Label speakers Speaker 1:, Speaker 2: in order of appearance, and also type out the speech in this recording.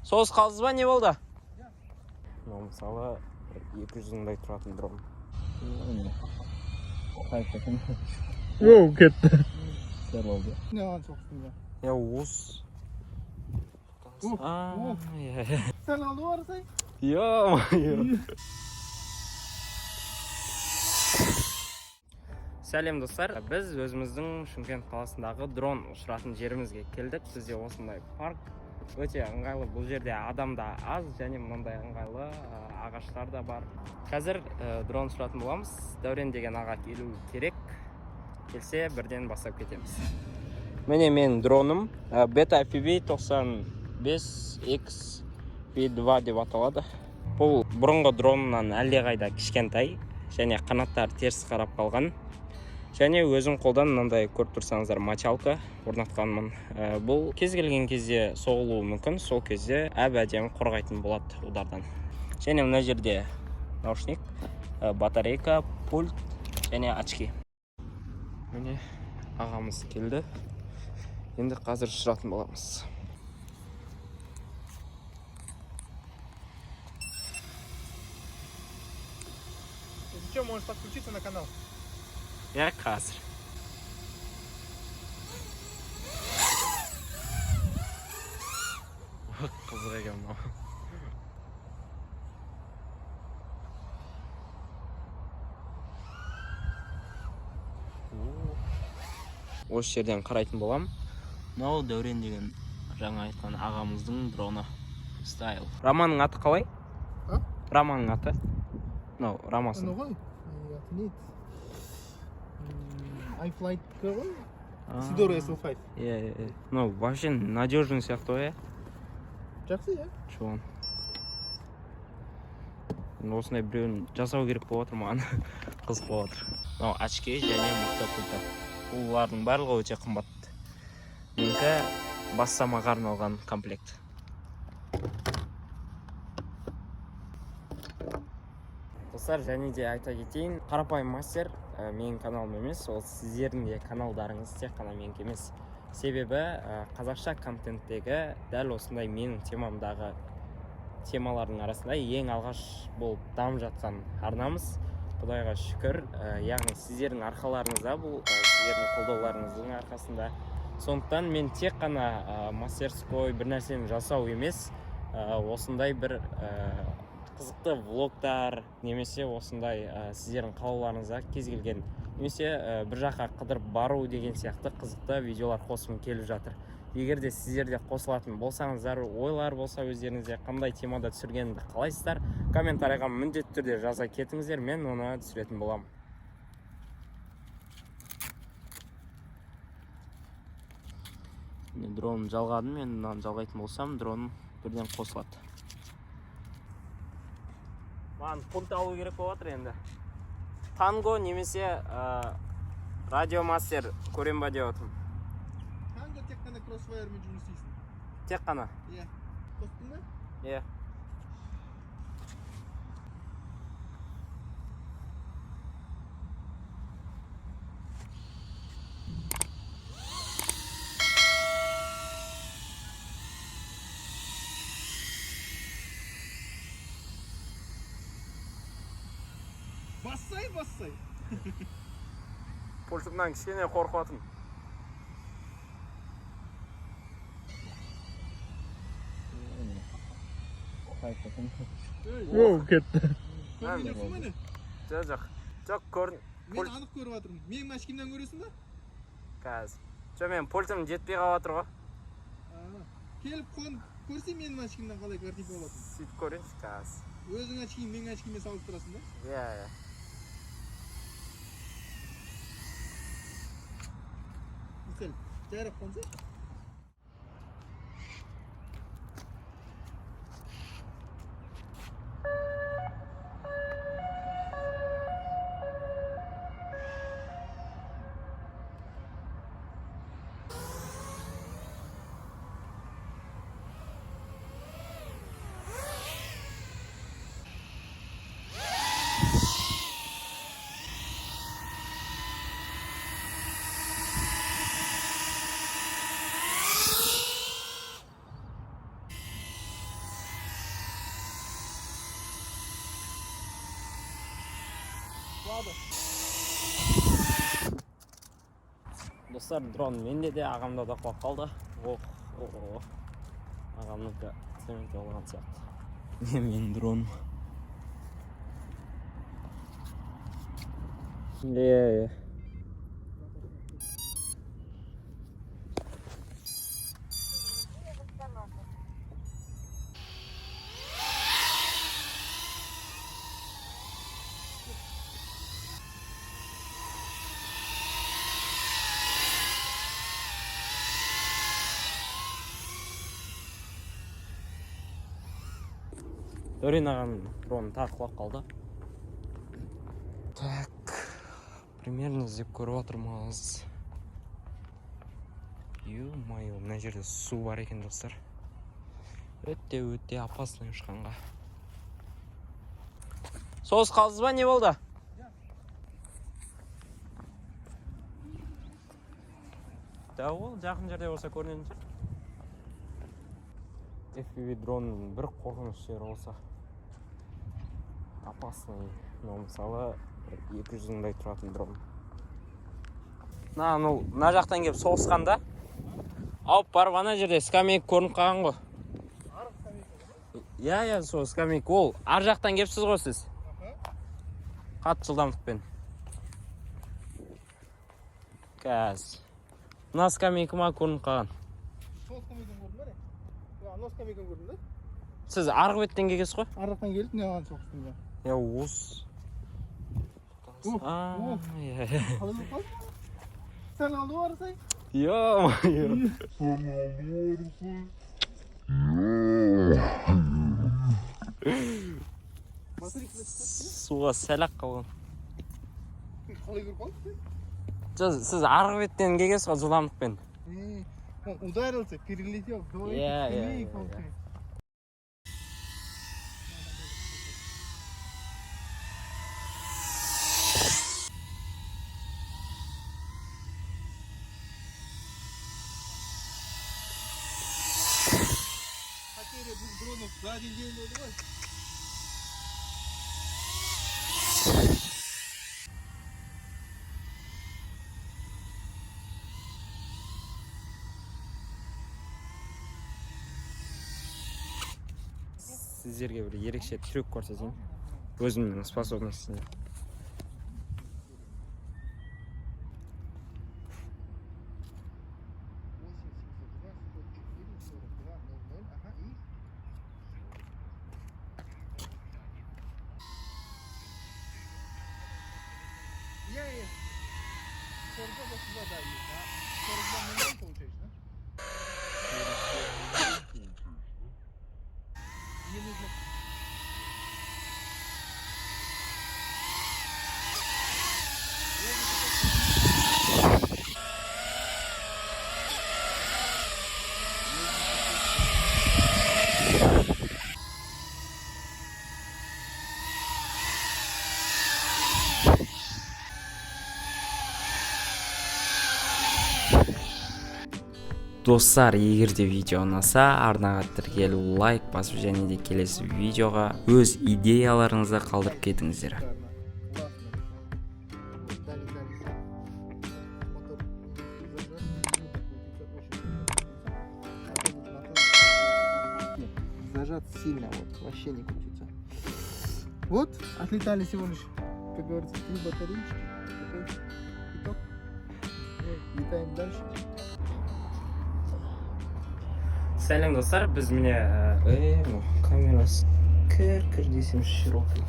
Speaker 1: Соғыс қалдыңыз ба, не болды? Мысалы 200 мыңдай тұратын дрон.
Speaker 2: Оу, кетті. Сәр болды. Не оған соқтың ба?
Speaker 1: Уыз.
Speaker 2: Сәл алды барысай?
Speaker 1: Сәлем достар, біз өзіміздің Шымкент қаласындағы дрон ұшыратын жерімізге келдік. Бізде осындай парк өте ыңғайлы. Бұл жерде адам да аз және мынандай ыңғайлы ағаштар да бар. Қазір дрон ұшыратын боламыз. Дәурен деген аға келу керек. Келсе бірден бастап кетеміз. Міне менің дроным Beta FPV 95XP2 деп аталады. Бұл бұрынғы дронынан әлдеқайда кішкентай және қанаттары теріс қарап қалған. Және өзім қолдан мынандай көріп тұрсаңыздар мочалка орнатқанмын. Бұл кез келген кезде соғылуы мүмкін, сол кезде әдемі қорғайтын болады удардан. Және мына жерде наушник, батарейка, пульт және очки. Міне ағамыз келді. Енді қазір ұшыратын боламыз.
Speaker 2: Если что, можешь подключиться на канал.
Speaker 1: Я қазір. Қызық екен мынау. Осы жерден қарайтын болам. Мынау Дәурен деген жаңа айтқан ағамыздың дроны. Стайл. Романның аты қалай? Романның аты? Мынау Ромасын.
Speaker 2: Аны ғой? Аты iFlight ғой? Sidoro SL5.
Speaker 1: Ну, вообще надежный сияқты ғой,
Speaker 2: Жақсы,
Speaker 1: Чуан. Осындай біреуін жасау керек болып отыр маған. Қызық болып отыр. Мынау очки және мықты пульті. Олардың барлығы өте қымбат. Менікі бастамаға арналған комплект. Достар, және де айта кетейін, қарапайым мастер менің каналым емес, ол сіздердің де каналдарыңыз тек қана менікі емес. Себебі қазақша контенттегі дәл осындай менің темамдағы темалардың арасында ең алғаш болып дамып жатқан арнамыз. Құдайға шүкір, яғни сіздердің арқаларыңызда, бұл сіздердің қолдауларыңыздың арқасында. Сондықтан мен тек қана мастерской бір нәрсені жасау емес, осындай бір қызықты влогтар, немесе осындай сіздердің қалауларыңызда кез келген, немесе бір жаққа қыдырып бару деген сияқты қызықты видеолар қосым келіп жатыр. Егер де сіздерде қосылатын болсаңыздар, ойлар болса өздеріңізде қандай темада түсіргенімді қалайсыздар, комментарийға міндетті түрде жаза кетіңіздер, мен оны түсіретін боламын. Дронын жалғадым, мен мынаны жалғайтын болсам, дроным бірден қосылады. Маған пульт алу керек болып отыр енді. Танго немесе радиомастер көрем ба деп отырмын.
Speaker 2: Танго тек қана кроссфайрмен жұмыс істейсің.
Speaker 1: Тек қана?
Speaker 2: Қостың ба? Бассай.
Speaker 1: Пультымнан кішкене қорқып отырмын.
Speaker 2: Оу, кетті. Көрген жоқсың ба не?
Speaker 1: Жоқ, көрін.
Speaker 2: Мен анық көріп жатырмын. Менің очкимнан көресің ба?
Speaker 1: Қазір. Мен пультым жетпей қалып жатыр ғой.
Speaker 2: Келіп қонып көрсе менің очкимнан қалай картинка болатын?
Speaker 1: Сөйтіп көрейінші қазір.
Speaker 2: Өзің очкиң менің очкиммен салып тұрасың ба? Сәл жайрап қонса?
Speaker 1: Достар, дрон менде де, ағамда да құлап қалды. Ағамдікі цементте болған сияқты. Мен дрон. Е. Дөрен ағам дроны тағы құлап қалды. Так, примерно іздеп көріп отырмыз. Ё-моё, мына жерде су бар екен, достар. Өте опасный ұшқанға. Соғыс қалдыңыз ба, не болды? Да, ол жақын жерде болса көрінетін шығар. FPV дронның бір қорқыныш жері болса опасный. Мысалы 200 мыңдай тұратын дрон. Мына жақтан келіп соғысқанда ауып барып ана жерде скамейка көрініп қалған ғой. Иә, сол скамейка. Ол ар жақтан келіпсіз ғой сіз. Қатты жылдамдықпен. Кәз. Мына скамейка ма көрініп қалған?
Speaker 2: Сол скамейканы көрдің бе? Ана скамейканы көрдің бе?
Speaker 1: Сіз арғы беттен келгесіз ғой?
Speaker 2: Арықтан келіп, не алған соғыстың ба?
Speaker 1: Я осы.
Speaker 2: Қалай болып қалды? Сәл қалды ғой арысай?
Speaker 1: Суға сәл-ақ қалған.
Speaker 2: Қалай көріп қалды?
Speaker 1: Сіз арғы беттен келгесіз ғой жылдамдықпен.
Speaker 2: Ударился, перелетел.
Speaker 1: Я.
Speaker 2: Потеря двух дронов за один день было, давай.
Speaker 1: Сіздерге бір ерекше трюк көрсетейін. Өзімнің способностьіне.
Speaker 2: Я. 40 сюда, да, есть, да? 42 миллиона получаешь, да? Мне нужно...
Speaker 1: Достар, егер де видео ұнаса, арнаға тіркелу, лайк басып және де келесі видеоға өз идеяларыңызды қалдырып кетіңіздер.
Speaker 2: Зажат сильно, вот, вообще не крутится. Вот, отлетали всего лишь, как говорится, 3 батареечки. Такой итог. Летаем дальше.
Speaker 1: Сәлем достар, біз міне камерасы кір десем широкий.